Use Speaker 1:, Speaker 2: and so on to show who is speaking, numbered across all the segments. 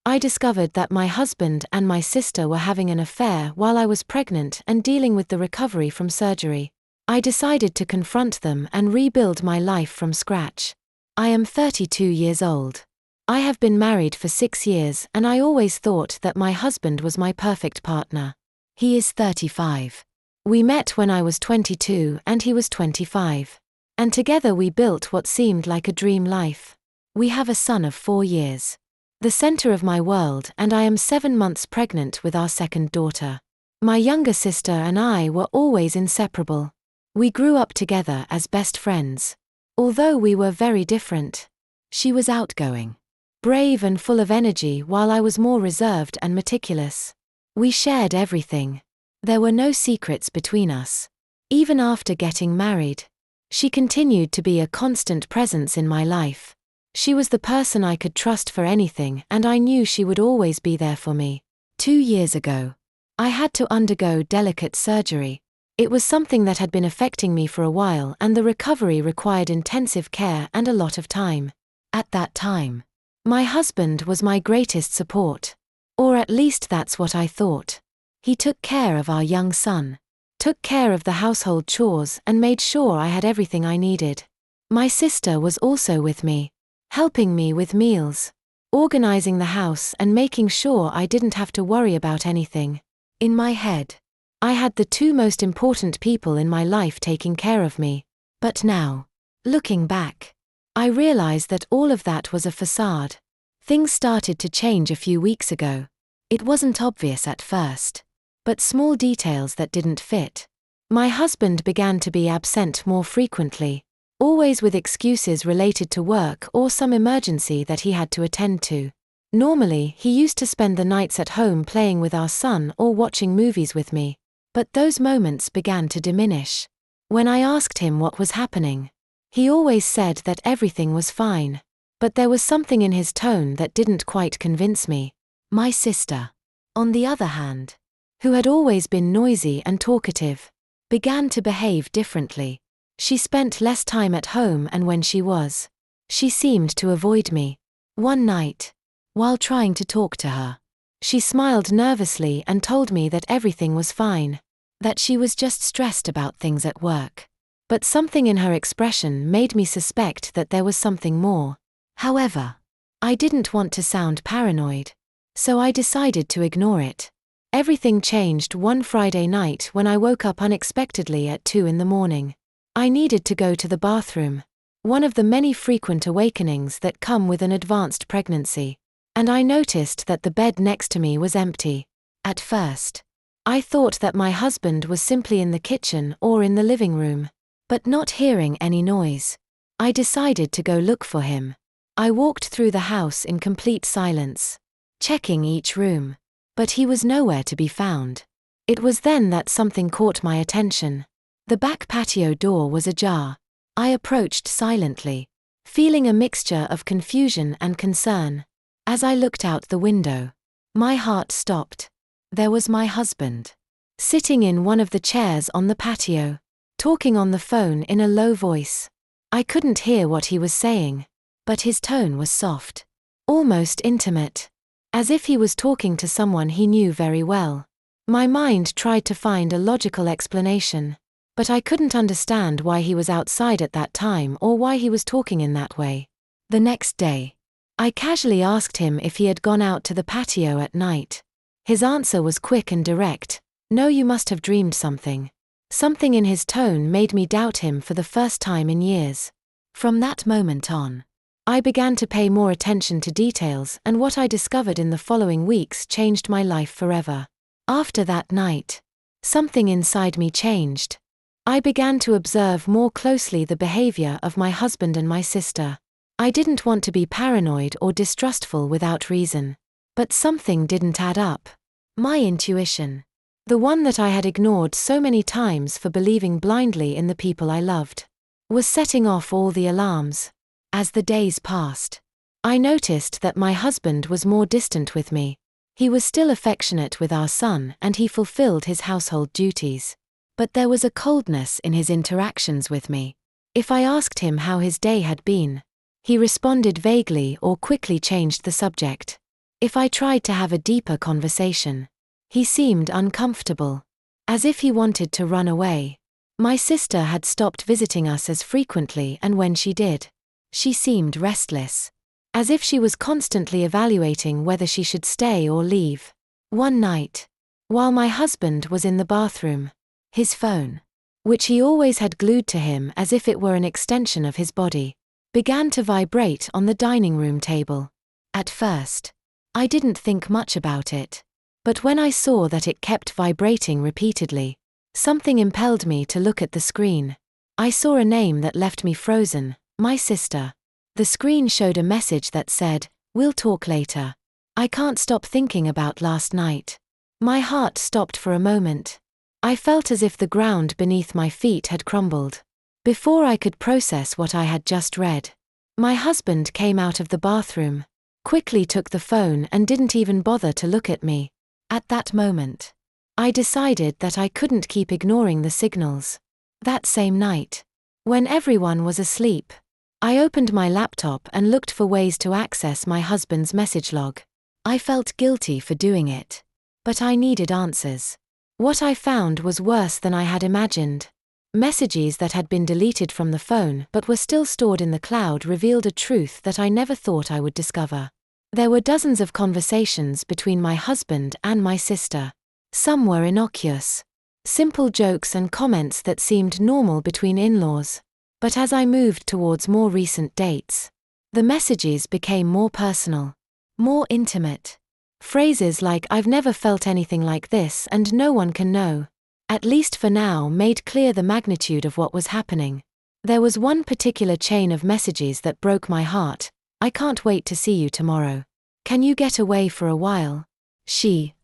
Speaker 1: I discovered that my husband and my sister were having an affair while I was pregnant and dealing with the recovery from surgery. I decided to confront them and rebuild my life from scratch. I am 32 years old. I have been married for 6 years and I always thought that my husband was my perfect partner. He is 35. We met when I was 22 and he was 25. And together we built what seemed like a dream life. We have a son of 4 years. The center of my world, and I am 7 months pregnant with our second daughter. My younger sister and I were always inseparable. We grew up together as best friends. Although we were very different. She was outgoing, brave and full of energy while I was more reserved and meticulous. We shared everything. There were no secrets between us. Even after getting married, she continued to be a constant presence in my life. She was the person I could trust for anything and I knew she would always be there for me. 2 years ago, I had to undergo delicate surgery. It was something that had been affecting me for a while and the recovery required intensive care and a lot of time. At that time, my husband was my greatest support. Or at least that's what I thought. He took care of our young son, took care of the household chores and made sure I had everything I needed. My sister was also with me, helping me with meals, organizing the house and making sure I didn't have to worry about anything. In my head, I had the 2 most important people in my life taking care of me. But now, looking back, I realize that all of that was a facade. Things started to change a few weeks ago. It wasn't obvious at first, but small details that didn't fit. My husband began to be absent more frequently, always with excuses related to work or some emergency that he had to attend to. Normally, he used to spend the nights at home playing with our son or watching movies with me, but those moments began to diminish. When I asked him what was happening, he always said that everything was fine, but there was something in his tone that didn't quite convince me. My sister, on the other hand, who had always been noisy and talkative, began to behave differently. She spent less time at home and when she was, she seemed to avoid me. One night, while trying to talk to her, she smiled nervously and told me that everything was fine, that she was just stressed about things at work. But something in her expression made me suspect that there was something more. However, I didn't want to sound paranoid, so I decided to ignore it. Everything changed one Friday night when I woke up unexpectedly at 2 in the morning. I needed to go to the bathroom, one of the many frequent awakenings that come with an advanced pregnancy, and I noticed that the bed next to me was empty. At first, I thought that my husband was simply in the kitchen or in the living room, but not hearing any noise, I decided to go look for him. I walked through the house in complete silence, checking each room, but he was nowhere to be found. It was then that something caught my attention. The back patio door was ajar. I approached silently, feeling a mixture of confusion and concern. As I looked out the window, my heart stopped. There was my husband, sitting in one of the chairs on the patio, talking on the phone in a low voice. I couldn't hear what he was saying, but his tone was soft, almost intimate, as if he was talking to someone he knew very well. My mind tried to find a logical explanation, but I couldn't understand why he was outside at that time or why he was talking in that way. The next day, I casually asked him if he had gone out to the patio at night. His answer was quick and direct. No, you must have dreamed something. Something in his tone made me doubt him for the first time in years. From that moment on, I began to pay more attention to details, and what I discovered in the following weeks changed my life forever. After that night, something inside me changed. I began to observe more closely the behavior of my husband and my sister. I didn't want to be paranoid or distrustful without reason. But something didn't add up. My intuition, the one that I had ignored so many times for believing blindly in the people I loved, was setting off all the alarms. As the days passed, I noticed that my husband was more distant with me. He was still affectionate with our son and he fulfilled his household duties. But there was a coldness in his interactions with me. If I asked him how his day had been, he responded vaguely or quickly changed the subject. If I tried to have a deeper conversation, he seemed uncomfortable, as if he wanted to run away. My sister had stopped visiting us as frequently, and when she did, she seemed restless, as if she was constantly evaluating whether she should stay or leave. One night, while my husband was in the bathroom, his phone, which he always had glued to him as if it were an extension of his body, began to vibrate on the dining room table. At first, I didn't think much about it, but when I saw that it kept vibrating repeatedly, something impelled me to look at the screen. I saw a name that left me frozen: my sister. The screen showed a message that said, "We'll talk later. I can't stop thinking about last night." My heart stopped for a moment. I felt as if the ground beneath my feet had crumbled. Before I could process what I had just read, my husband came out of the bathroom, quickly took the phone and didn't even bother to look at me. At that moment, I decided that I couldn't keep ignoring the signals. That same night, when everyone was asleep, I opened my laptop and looked for ways to access my husband's message log. I felt guilty for doing it, but I needed answers. What I found was worse than I had imagined. Messages that had been deleted from the phone but were still stored in the cloud revealed a truth that I never thought I would discover. There were dozens of conversations between my husband and my sister. Some were innocuous, simple jokes and comments that seemed normal between in-laws. But as I moved towards more recent dates, the messages became more personal, more intimate. Phrases like "I've never felt anything like this" and "no one can know," at least for now, made clear the magnitude of what was happening. There was one particular chain of messages that broke my heart. "I can't wait to see you tomorrow. Can you get away for a while?"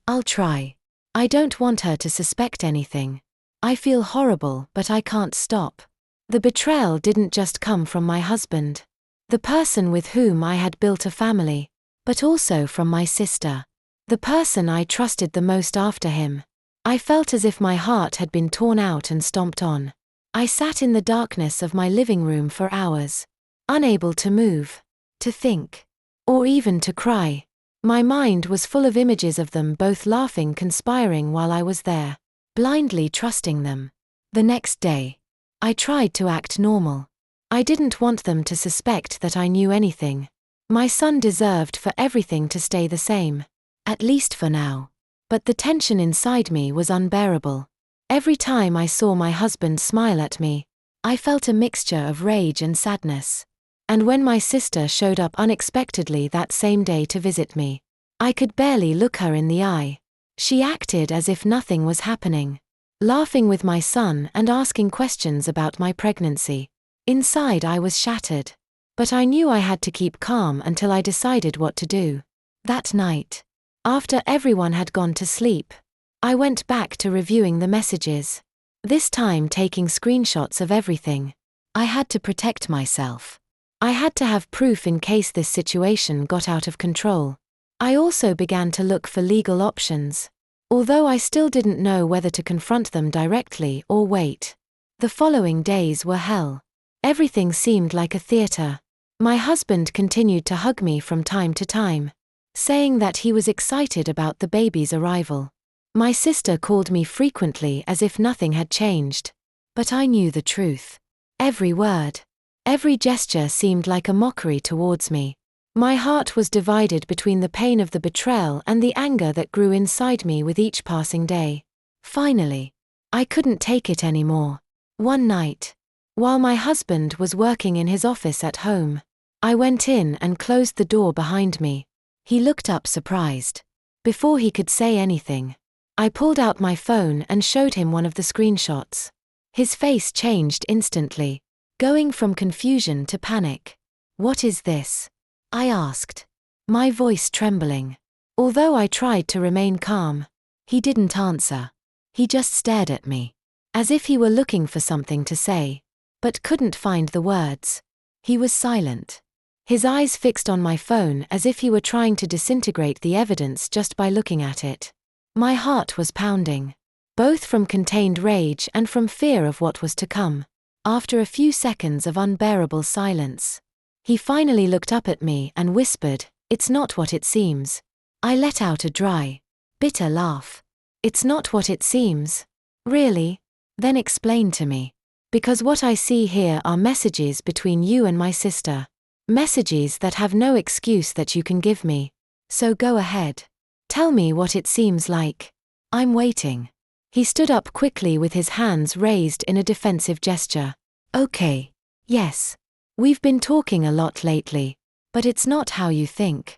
Speaker 1: "I'll try. I don't want her to suspect anything. I feel horrible, but I can't stop." The betrayal didn't just come from my husband, the person with whom I had built a family, but also from my sister, the person I trusted the most after him. I felt as if my heart had been torn out and stomped on. I sat in the darkness of my living room for hours, unable to move, to think, or even to cry. My mind was full of images of them both laughing, conspiring while I was there, blindly trusting them. The next day, I tried to act normal. I didn't want them to suspect that I knew anything. My son deserved for everything to stay the same, at least for now. But the tension inside me was unbearable. Every time I saw my husband smile at me, I felt a mixture of rage and sadness. And when my sister showed up unexpectedly that same day to visit me, I could barely look her in the eye. She acted as if nothing was happening, laughing with my son and asking questions about my pregnancy. Inside I was shattered. But I knew I had to keep calm until I decided what to do. That night, after everyone had gone to sleep, I went back to reviewing the messages, this time taking screenshots of everything. I had to protect myself. I had to have proof in case this situation got out of control. I also began to look for legal options, although I still didn't know whether to confront them directly or wait. The following days were hell. Everything seemed like a theater. My husband continued to hug me from time to time, saying that he was excited about the baby's arrival. My sister called me frequently as if nothing had changed. But I knew the truth. Every word, every gesture seemed like a mockery towards me. My heart was divided between the pain of the betrayal and the anger that grew inside me with each passing day. Finally, I couldn't take it anymore. One night, while my husband was working in his office at home, I went in and closed the door behind me. He looked up surprised. Before he could say anything, I pulled out my phone and showed him one of the screenshots. His face changed instantly, going from confusion to panic. "What is this?" I asked, my voice trembling. Although I tried to remain calm, he didn't answer. He just stared at me, as if he were looking for something to say, but couldn't find the words. He was silent, his eyes fixed on my phone as if he were trying to disintegrate the evidence just by looking at it. My heart was pounding, both from contained rage and from fear of what was to come. After a few seconds of unbearable silence, he finally looked up at me and whispered, "It's not what it seems. I let out a dry, bitter laugh. It's not what it seems. Really? Then explain to me. Because what I see here are messages between you and my sister. Messages that have no excuse that you can give me. So go ahead. Tell me what it seems like. I'm waiting. He stood up quickly with his hands raised in a defensive gesture. Okay. Yes. We've been talking a lot lately. But it's not how you think.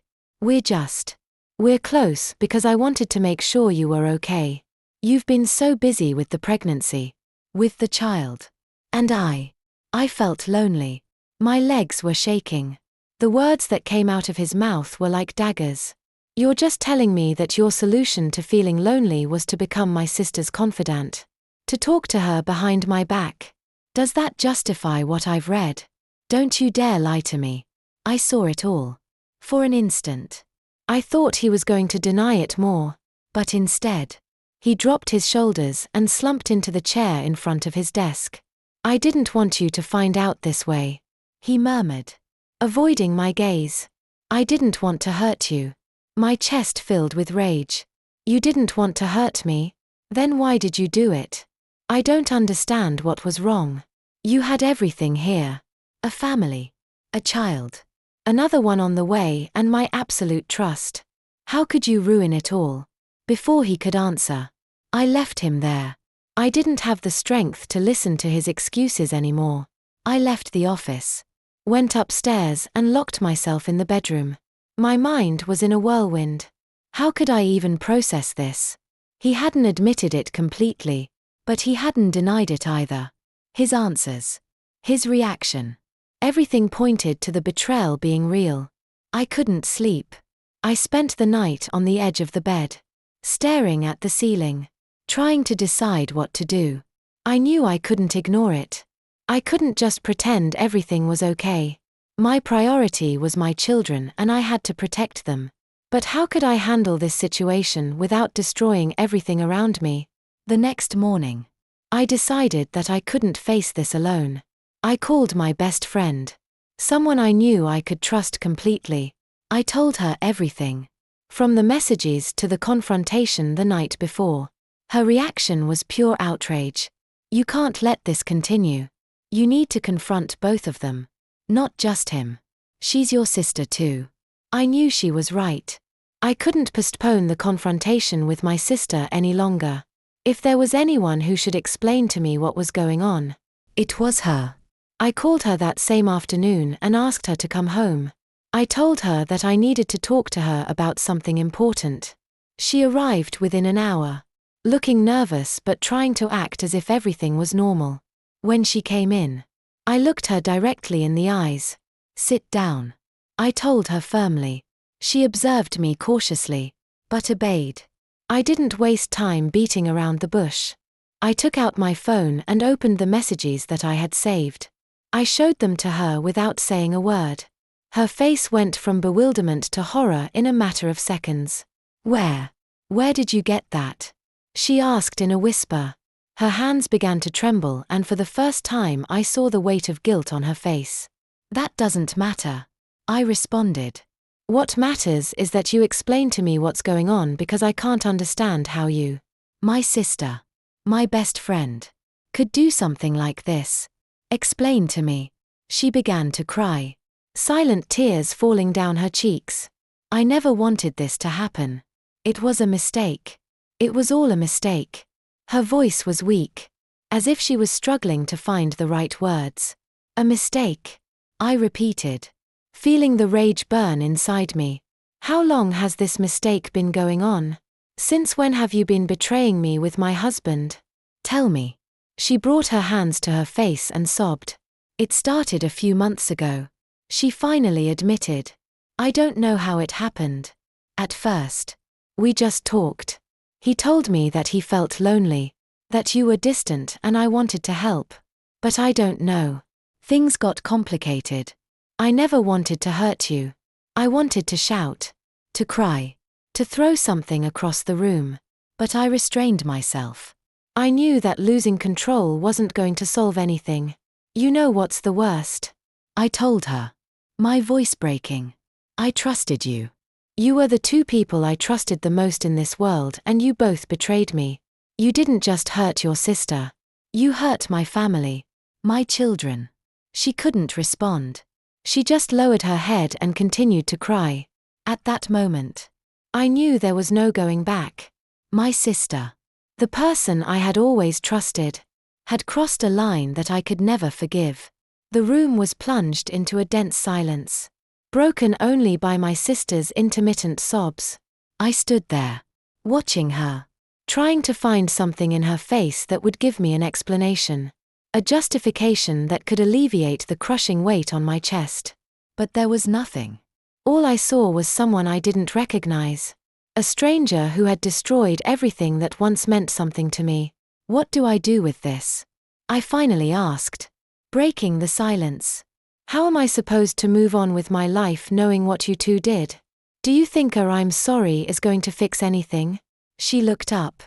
Speaker 1: We're close because I wanted to make sure you were okay. You've been so busy with the pregnancy. With the child. And I felt lonely. My legs were shaking. The words that came out of his mouth were like daggers. You're just telling me that your solution to feeling lonely was to become my sister's confidant. To talk to her behind my back. Does that justify what I've read? Don't you dare lie to me. I saw it all. For an instant. I thought he was going to deny it more. But instead. He dropped his shoulders and slumped into the chair in front of his desk. I didn't want you to find out this way. He murmured. Avoiding my gaze. I didn't want to hurt you. My chest filled with rage. You didn't want to hurt me? Then why did you do it? I don't understand what was wrong. You had everything here. A family. A child. Another one on the way and my absolute trust. How could you ruin it all? Before he could answer. I left him there. I didn't have the strength to listen to his excuses anymore. I left the office. Went upstairs and locked myself in the bedroom. My mind was in a whirlwind. How could I even process this? He hadn't admitted it completely. But he hadn't denied it either. His answers. His reaction. Everything pointed to the betrayal being real. I couldn't sleep. I spent the night on the edge of the bed. Staring at the ceiling. Trying to decide what to do. I knew I couldn't ignore it. I couldn't just pretend everything was okay. My priority was my children and I had to protect them. But how could I handle this situation without destroying everything around me? The next morning. I decided that I couldn't face this alone. I called my best friend. Someone I knew I could trust completely. I told her everything. From the messages to the confrontation the night before. Her reaction was pure outrage. You can't let this continue. You need to confront both of them. Not just him. She's your sister too. I knew she was right. I couldn't postpone the confrontation with my sister any longer. If there was anyone who should explain to me what was going on, it was her. I called her that same afternoon and asked her to come home. I told her that I needed to talk to her about something important. She arrived within an hour. Looking nervous but trying to act as if everything was normal. When she came in, I looked her directly in the eyes. Sit down. I told her firmly. She observed me cautiously, but obeyed. I didn't waste time beating around the bush. I took out my phone and opened the messages that I had saved. I showed them to her without saying a word. Her face went from bewilderment to horror in a matter of seconds. Where did you get that? She asked in a whisper. Her hands began to tremble and for the first time I saw the weight of guilt on her face. That doesn't matter. I responded. What matters is that you explain to me what's going on because I can't understand how you, my sister, my best friend, could do something like this. Explain to me. She began to cry. Silent tears falling down her cheeks. I never wanted this to happen. It was a mistake. It was all a mistake. Her voice was weak. As if she was struggling to find the right words. A mistake. I repeated. Feeling the rage burn inside me. How long has this mistake been going on? Since when have you been betraying me with my husband? Tell me. She brought her hands to her face and sobbed. It started a few months ago. She finally admitted. I don't know how it happened. At first. We just talked. He told me that he felt lonely. That you were distant and I wanted to help. But I don't know. Things got complicated. I never wanted to hurt you. I wanted to shout. To cry. To throw something across the room. But I restrained myself. I knew that losing control wasn't going to solve anything. You know what's the worst? I told her. My voice breaking. I trusted you. You were the two people I trusted the most in this world, and you both betrayed me. You didn't just hurt your sister. You hurt my family. My children." She couldn't respond. She just lowered her head and continued to cry. At that moment, I knew there was no going back. My sister, the person I had always trusted, had crossed a line that I could never forgive. The room was plunged into a dense silence, broken only by my sister's intermittent sobs. I stood there, watching her, trying to find something in her face that would give me an explanation, a justification that could alleviate the crushing weight on my chest. But there was nothing. All I saw was someone I didn't recognize, a stranger who had destroyed everything that once meant something to me. "What do I do with this?" I finally asked, breaking the silence. "How am I supposed to move on with my life knowing what you two did? Do you think a I'm sorry is going to fix anything?" She looked up,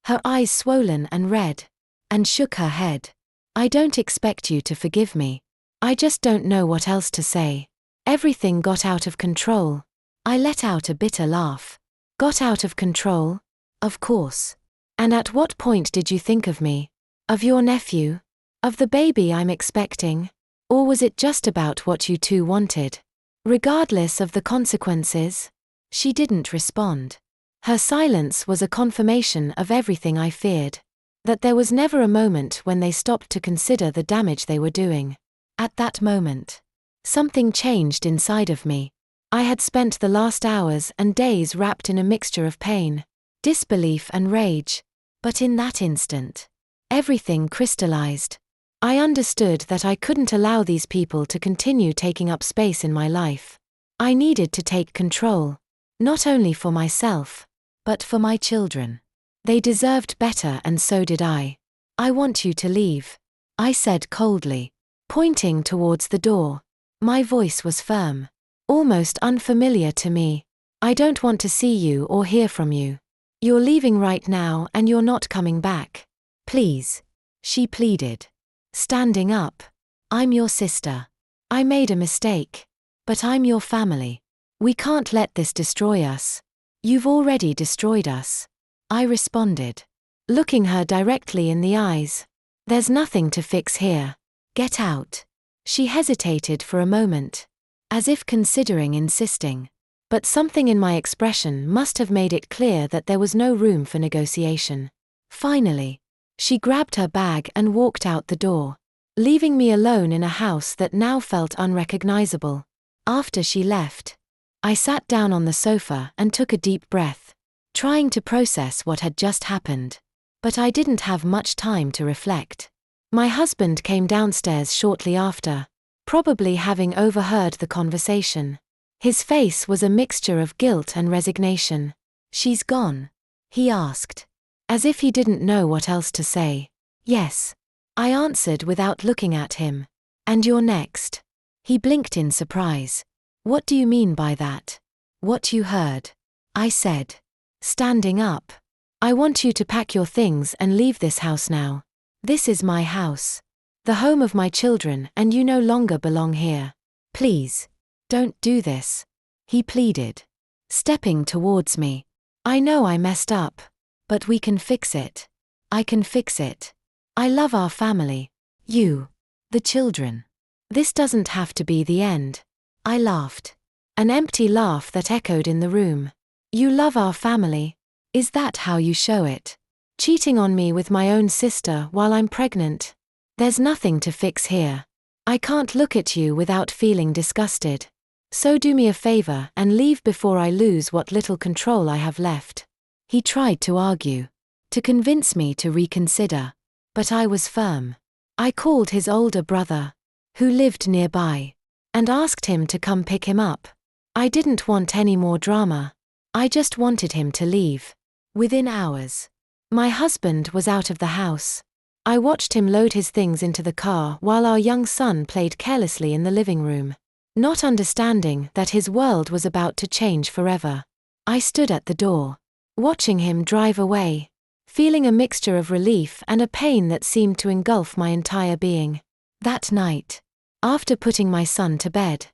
Speaker 1: her eyes swollen and red, and shook her head. "I don't expect you to forgive me. I just don't know what else to say. Everything got out of control." I let out a bitter laugh. "Got out of control? Of course. And at what point did you think of me? Of your nephew? Of the baby I'm expecting? Or was it just about what you two wanted? Regardless of the consequences?" She didn't respond. Her silence was a confirmation of everything I feared. That there was never a moment when they stopped to consider the damage they were doing. At that moment, something changed inside of me. I had spent the last hours and days wrapped in a mixture of pain, disbelief and rage. But in that instant, everything crystallized. I understood that I couldn't allow these people to continue taking up space in my life. I needed to take control, not only for myself, but for my children. They deserved better, and so did I. "I want you to leave," I said coldly, pointing towards the door. My voice was firm, almost unfamiliar to me. "I don't want to see you or hear from you. You're leaving right now and you're not coming back. Please," she pleaded, standing up. "I'm your sister. I made a mistake. But I'm your family. We can't let this destroy us. You've already destroyed us." I responded, looking her directly in the eyes. "There's nothing to fix here. Get out." She hesitated for a moment, as if considering insisting. But something in my expression must have made it clear that there was no room for negotiation. Finally, she grabbed her bag and walked out the door, leaving me alone in a house that now felt unrecognizable. After she left, I sat down on the sofa and took a deep breath, trying to process what had just happened. But I didn't have much time to reflect. My husband came downstairs shortly after, probably having overheard the conversation. His face was a mixture of guilt and resignation. "She's gone?" he asked, as if he didn't know what else to say. "Yes," I answered without looking at him. "And you're next." He blinked in surprise. "What do you mean by that?" "What you heard," I said, standing up. "I want you to pack your things and leave this house now. This is my house, the home of my children, and you no longer belong here. Please, don't do this," he pleaded, stepping towards me. "I know I messed up, but we can fix it. I can fix it. I love our family. You, the children. This doesn't have to be the end." I laughed, an empty laugh that echoed in the room. "You love our family? Is that how you show it? Cheating on me with my own sister while I'm pregnant? There's nothing to fix here. I can't look at you without feeling disgusted. So do me a favor and leave before I lose what little control I have left." He tried to argue, to convince me to reconsider, but I was firm. I called his older brother, who lived nearby, and asked him to come pick him up. I didn't want any more drama. I just wanted him to leave. Within hours, my husband was out of the house. I watched him load his things into the car while our young son played carelessly in the living room, not understanding that his world was about to change forever. I stood at the door, watching him drive away, feeling a mixture of relief and a pain that seemed to engulf my entire being. That night, after putting my son to bed,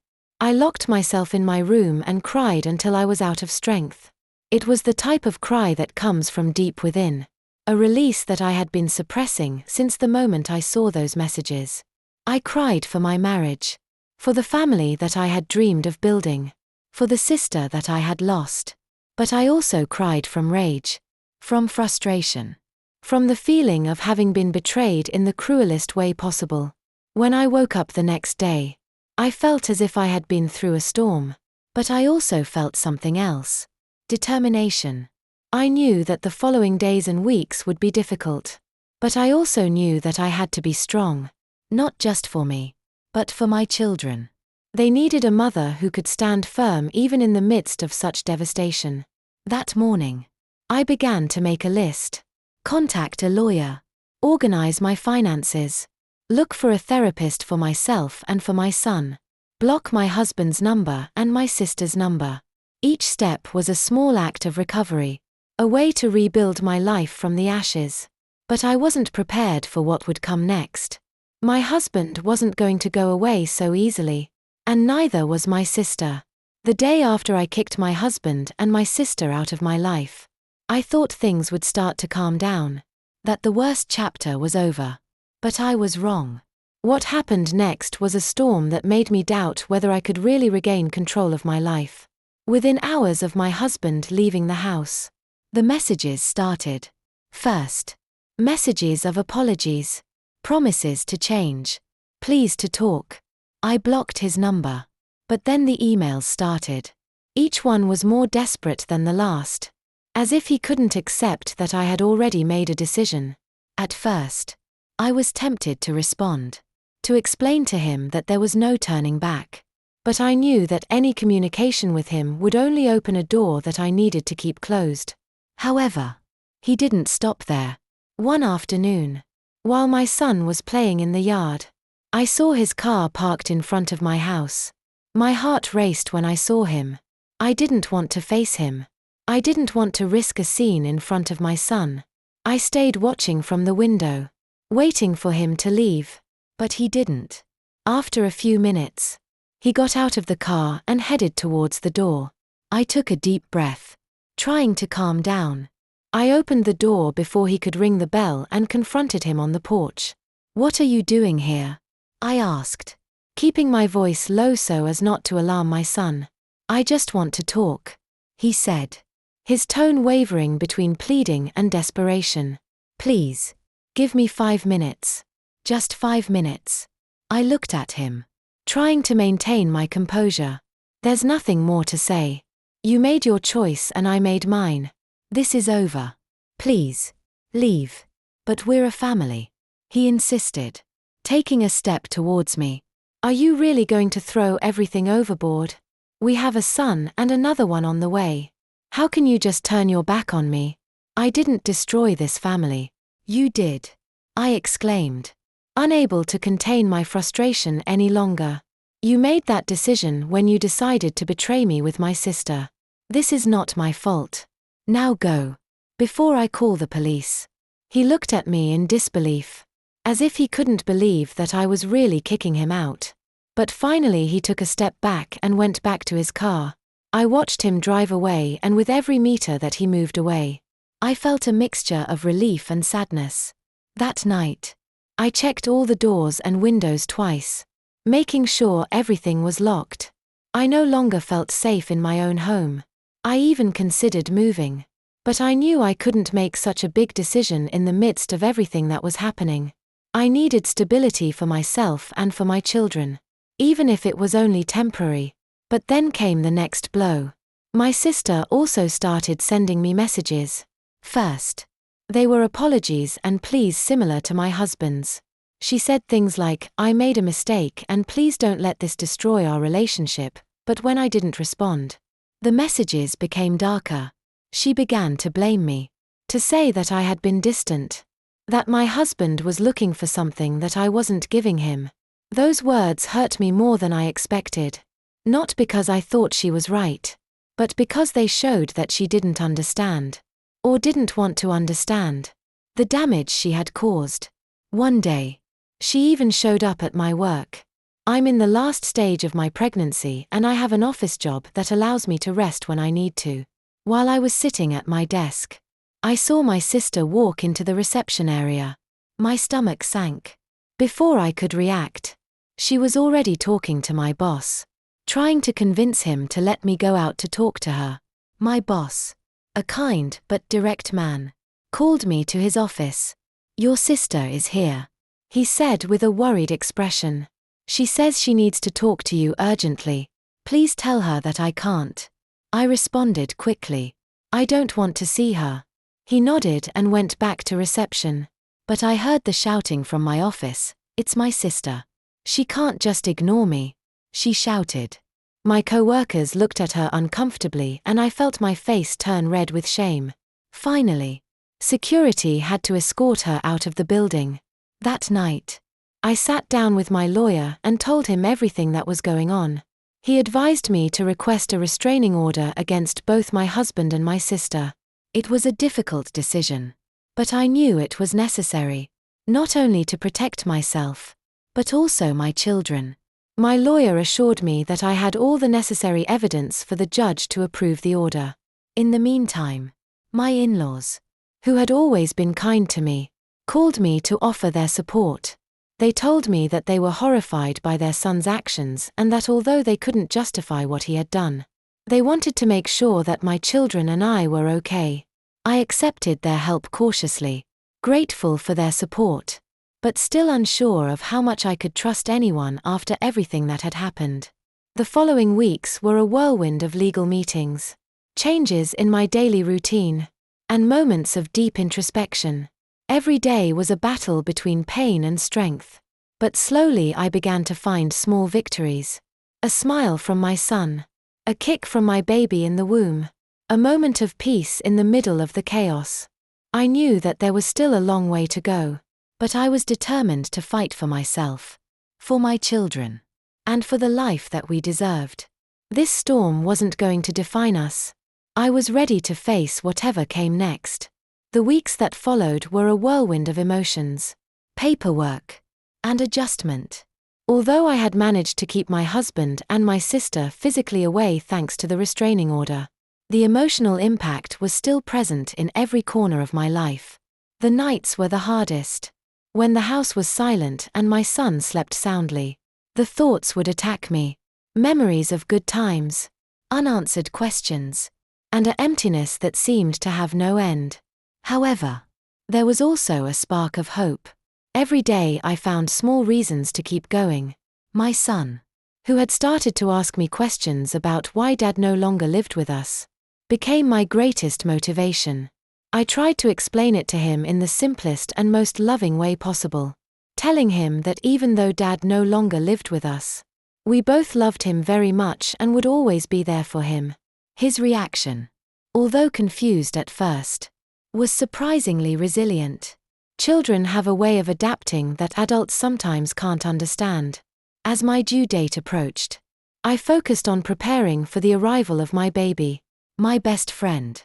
Speaker 1: I locked myself in my room and cried until I was out of strength. It was the type of cry that comes from deep within. A release that I had been suppressing since the moment I saw those messages. I cried for my marriage. For the family that I had dreamed of building. For the sister that I had lost. But I also cried from rage. From frustration. From the feeling of having been betrayed in the cruelest way possible. When I woke up the next day, I felt as if I had been through a storm. But I also felt something else. Determination. I knew that the following days and weeks would be difficult. But I also knew that I had to be strong. Not just for me, but for my children. They needed a mother who could stand firm even in the midst of such devastation. That morning, I began to make a list. Contact a lawyer. Organize my finances. Look for a therapist for myself and for my son. Block my husband's number and my sister's number. Each step was a small act of recovery. A way to rebuild my life from the ashes. But I wasn't prepared for what would come next. My husband wasn't going to go away so easily. And neither was my sister. The day after I kicked my husband and my sister out of my life, I thought things would start to calm down. That the worst chapter was over. But I was wrong. What happened next was a storm that made me doubt whether I could really regain control of my life. Within hours of my husband leaving the house, the messages started. First, messages of apologies. Promises to change. Please to talk. I blocked his number. But then the emails started. Each one was more desperate than the last. As if he couldn't accept that I had already made a decision. At first, I was tempted to respond. To explain to him that there was no turning back. But I knew that any communication with him would only open a door that I needed to keep closed. However, he didn't stop there. One afternoon, while my son was playing in the yard, I saw his car parked in front of my house. My heart raced when I saw him. I didn't want to face him. I didn't want to risk a scene in front of my son. I stayed watching from the window, waiting for him to leave. But he didn't. After a few minutes, he got out of the car and headed towards the door. I took a deep breath, trying to calm down. I opened the door before he could ring the bell and confronted him on the porch. "What are you doing here?" I asked, keeping my voice low so as not to alarm my son. "I just want to talk," he said, his tone wavering between pleading and desperation. "Please, give me 5 minutes. Just 5 minutes." I looked at him, trying to maintain my composure. "There's nothing more to say. You made your choice and I made mine. This is over. Please, leave." "But we're a family," he insisted, taking a step towards me. "Are you really going to throw everything overboard? We have a son and another one on the way. How can you just turn your back on me?" "I didn't destroy this family. You did," I exclaimed, unable to contain my frustration any longer. "You made that decision when you decided to betray me with my sister. This is not my fault. Now go, before I call the police." He looked at me in disbelief, as if he couldn't believe that I was really kicking him out. But finally he took a step back and went back to his car. I watched him drive away, and with every meter that he moved away, I felt a mixture of relief and sadness. That night, I checked all the doors and windows twice, making sure everything was locked. I no longer felt safe in my own home. I even considered moving. But I knew I couldn't make such a big decision in the midst of everything that was happening. I needed stability for myself and for my children, even if it was only temporary. But then came the next blow. My sister also started sending me messages. First, they were apologies and pleas similar to my husband's. She said things like, "I made a mistake and please don't let this destroy our relationship." But when I didn't respond, the messages became darker. She began to blame me, to say that I had been distant, that my husband was looking for something that I wasn't giving him. Those words hurt me more than I expected. Not because I thought she was right, but because they showed that she didn't understand, or didn't want to understand, the damage she had caused. One day, she even showed up at my work. I'm in the last stage of my pregnancy and I have an office job that allows me to rest when I need to. While I was sitting at my desk, I saw my sister walk into the reception area. My stomach sank. Before I could react, she was already talking to my boss, trying to convince him to let me go out to talk to her. My boss, a kind but direct man, called me to his office. "Your sister is here," he said with a worried expression. "She says she needs to talk to you urgently. Please tell her that I can't." I responded quickly. "I don't want to see her." He nodded and went back to reception. But I heard the shouting from my office. "It's my sister. She can't just ignore me," she shouted. My co-workers looked at her uncomfortably and I felt my face turn red with shame. Finally, security had to escort her out of the building. That night, I sat down with my lawyer and told him everything that was going on. He advised me to request a restraining order against both my husband and my sister. It was a difficult decision, but I knew it was necessary, not only to protect myself, but also my children. My lawyer assured me that I had all the necessary evidence for the judge to approve the order. In the meantime, my in-laws, who had always been kind to me, called me to offer their support. They told me that they were horrified by their son's actions and that although they couldn't justify what he had done, they wanted to make sure that my children and I were okay. I accepted their help cautiously, grateful for their support, but still unsure of how much I could trust anyone after everything that had happened. The following weeks were a whirlwind of legal meetings, changes in my daily routine, and moments of deep introspection. Every day was a battle between pain and strength. But slowly I began to find small victories. A smile from my son. A kick from my baby in the womb. A moment of peace in the middle of the chaos. I knew that there was still a long way to go. But I was determined to fight for myself, for my children, and for the life that we deserved. This storm wasn't going to define us. I was ready to face whatever came next. The weeks that followed were a whirlwind of emotions, paperwork, and adjustment. Although I had managed to keep my husband and my sister physically away thanks to the restraining order, the emotional impact was still present in every corner of my life. The nights were the hardest. When the house was silent and my son slept soundly, the thoughts would attack me. Memories of good times, unanswered questions, and an emptiness that seemed to have no end. However, there was also a spark of hope. Every day I found small reasons to keep going. My son, who had started to ask me questions about why Dad no longer lived with us, became my greatest motivation. I tried to explain it to him in the simplest and most loving way possible, telling him that even though Dad no longer lived with us, we both loved him very much and would always be there for him. His reaction, although confused at first, was surprisingly resilient. Children have a way of adapting that adults sometimes can't understand. As my due date approached, I focused on preparing for the arrival of my baby. My best friend,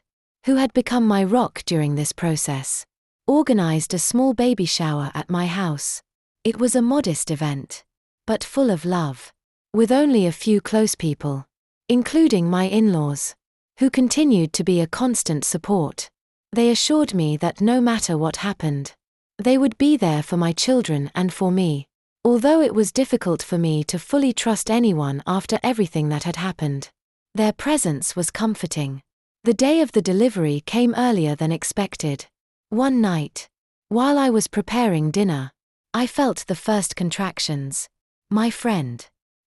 Speaker 1: who had become my rock during this process, organized a small baby shower at my house. It was a modest event, but full of love, with only a few close people, including my in-laws, who continued to be a constant support. They assured me that no matter what happened, they would be there for my children and for me, although it was difficult for me to fully trust anyone after everything that had happened. Their presence was comforting. The day of the delivery came earlier than expected. One night, while I was preparing dinner, I felt the first contractions. My friend,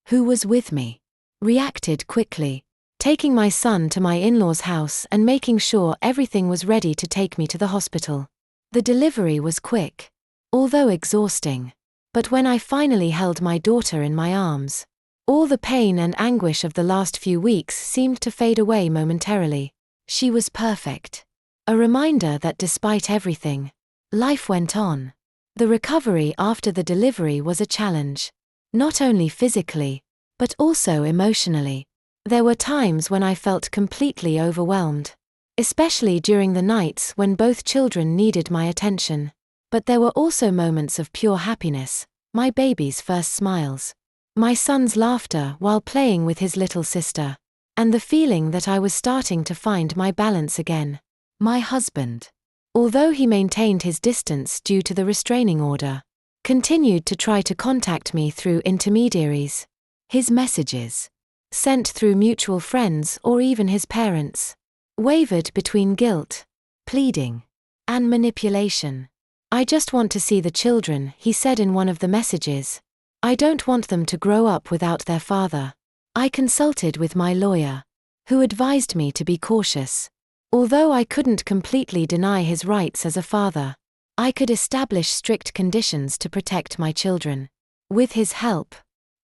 Speaker 1: who was with me, reacted quickly, taking my son to my in-laws' house and making sure everything was ready to take me to the hospital. The delivery was quick, although exhausting. But when I finally held my daughter in my arms, all the pain and anguish of the last few weeks seemed to fade away momentarily. She was perfect. A reminder that despite everything, life went on. The recovery after the delivery was a challenge, not only physically, but also emotionally. There were times when I felt completely overwhelmed, especially during the nights when both children needed my attention. But there were also moments of pure happiness, my baby's first smiles, my son's laughter while playing with his little sister, and the feeling that I was starting to find my balance again. My husband, although he maintained his distance due to the restraining order, continued to try to contact me through intermediaries. His messages, sent through mutual friends or even his parents, wavered between guilt, pleading, and manipulation. "I just want to see the children," he said in one of the messages. "I don't want them to grow up without their father." I consulted with my lawyer, who advised me to be cautious. Although I couldn't completely deny his rights as a father, I could establish strict conditions to protect my children. With his help,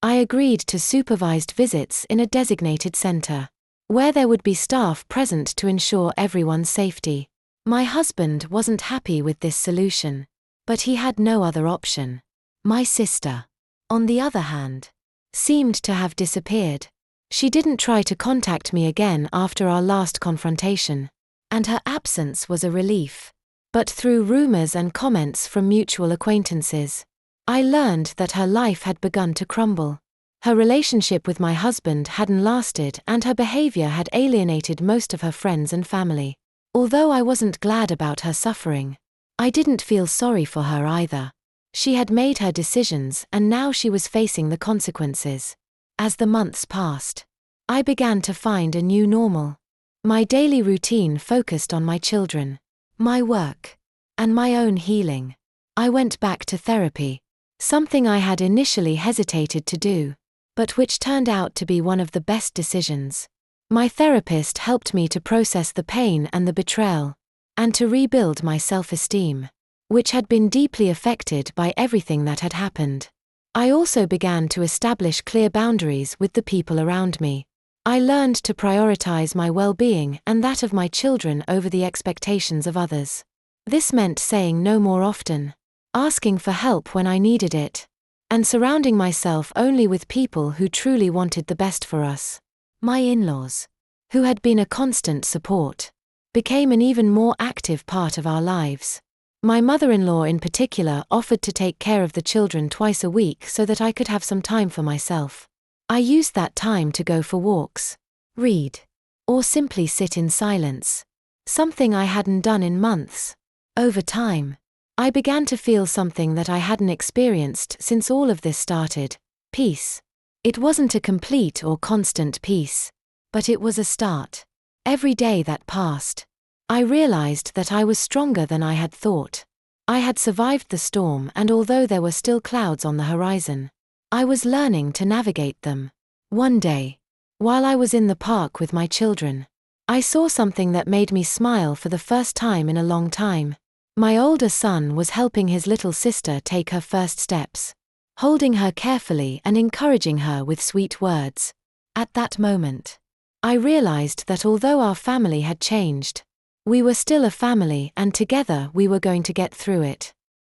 Speaker 1: I agreed to supervised visits in a designated center, where there would be staff present to ensure everyone's safety. My husband wasn't happy with this solution, but he had no other option. My sister, on the other hand, seemed to have disappeared. She didn't try to contact me again after our last confrontation, and her absence was a relief. But through rumors and comments from mutual acquaintances, I learned that her life had begun to crumble. Her relationship with my husband hadn't lasted, and her behavior had alienated most of her friends and family. Although I wasn't glad about her suffering, I didn't feel sorry for her either. She had made her decisions, and now she was facing the consequences. As the months passed, I began to find a new normal. My daily routine focused on my children, my work, and my own healing. I went back to therapy, something I had initially hesitated to do, but which turned out to be one of the best decisions. My therapist helped me to process the pain and the betrayal, and to rebuild my self-esteem, which had been deeply affected by everything that had happened. I also began to establish clear boundaries with the people around me. I learned to prioritize my well-being and that of my children over the expectations of others. This meant saying no more often, asking for help when I needed it, and surrounding myself only with people who truly wanted the best for us. My in-laws, who had been a constant support, became an even more active part of our lives. My mother-in-law in particular offered to take care of the children twice a week so that I could have some time for myself. I used that time to go for walks, read, or simply sit in silence, something I hadn't done in months. Over time, I began to feel something that I hadn't experienced since all of this started: peace. It wasn't a complete or constant peace, but it was a start. Every day that passed, I realized that I was stronger than I had thought. I had survived the storm, and although there were still clouds on the horizon, I was learning to navigate them. One day, while I was in the park with my children, I saw something that made me smile for the first time in a long time. My older son was helping his little sister take her first steps, holding her carefully and encouraging her with sweet words. At that moment, I realized that although our family had changed, we were still a family, and together we were going to get through it.